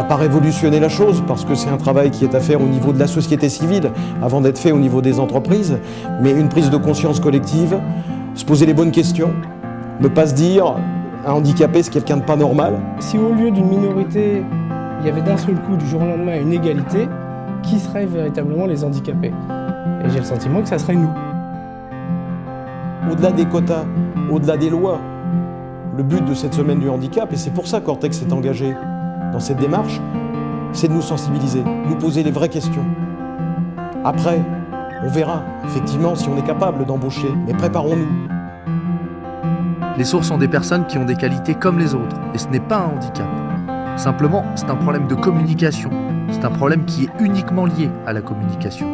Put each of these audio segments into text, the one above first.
va pas révolutionner la chose parce que c'est un travail qui est à faire au niveau de la société civile avant d'être fait au niveau des entreprises, mais une prise de conscience collective, se poser les bonnes questions, ne pas se dire un handicapé c'est quelqu'un de pas normal. Si au lieu d'une minorité, il y avait d'un seul coup du jour au lendemain une égalité, qui seraient véritablement les handicapés? Et j'ai le sentiment que ça serait nous. Au-delà des quotas, au-delà des lois, le but de cette semaine du handicap, et c'est pour ça qu'Ortex s'est engagé dans cette démarche, c'est de nous sensibiliser, nous poser les vraies questions. Après, on verra effectivement si on est capable d'embaucher, mais préparons-nous. Les sourds sont des personnes qui ont des qualités comme les autres, et ce n'est pas un handicap. Simplement, c'est un problème de communication. C'est un problème qui est uniquement lié à la communication.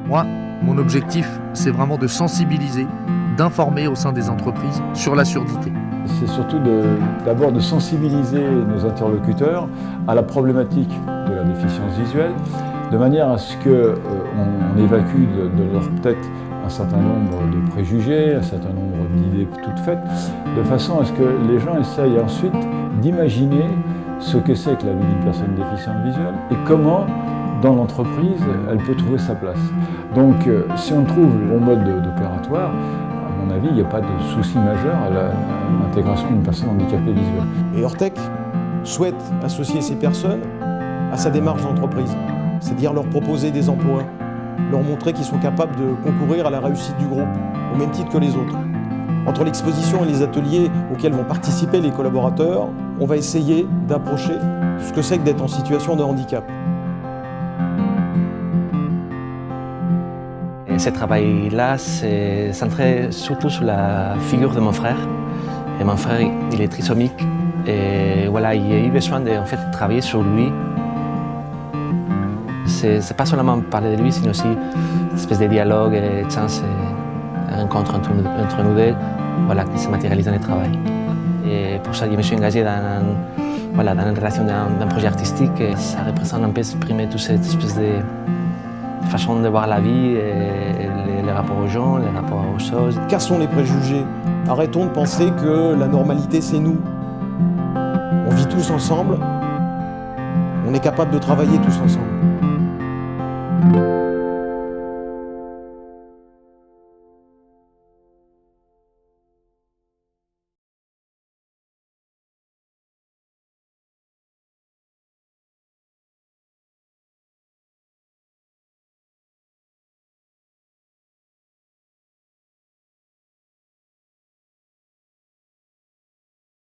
Moi, mon objectif, c'est vraiment de sensibiliser, d'informer au sein des entreprises sur la surdité. C'est surtout d'abord de sensibiliser nos interlocuteurs à la problématique de la déficience visuelle, de manière à ce qu'on évacue de leur tête un certain nombre de préjugés, un certain nombre d'idées toutes faites, de façon à ce que les gens essayent ensuite d'imaginer ce que c'est que la vie d'une personne déficiente visuelle et comment, dans l'entreprise, elle peut trouver sa place. Donc, si on trouve le bon mode opératoire, à mon avis, il n'y a pas de souci majeur à l'intégration d'une personne handicapée visuelle. Et Ortex souhaite associer ces personnes à sa démarche d'entreprise, c'est-à-dire leur proposer des emplois, leur montrer qu'ils sont capables de concourir à la réussite du groupe, au même titre que les autres. Entre l'exposition et les ateliers auxquels vont participer les collaborateurs, on va essayer d'approcher ce que c'est que d'être en situation de handicap. Ce travail-là s'est centré surtout sur la figure de mon frère. Et mon frère, il est trisomique et voilà, il a eu besoin de travailler sur lui. C'est pas seulement parler de lui, c'est aussi une espèce de dialogue, échange, rencontre entre nous deux, voilà, qui se matérialise dans le travail. Et pour ça, je me suis engagé dans la relation d'un projet artistique. Et ça représente un peu exprimer toute cette espèce de façon de voir la vie, et les rapports aux gens, les rapports aux choses. Cassons les préjugés. Arrêtons de penser que la normalité, c'est nous. On vit tous ensemble. On est capable de travailler tous ensemble.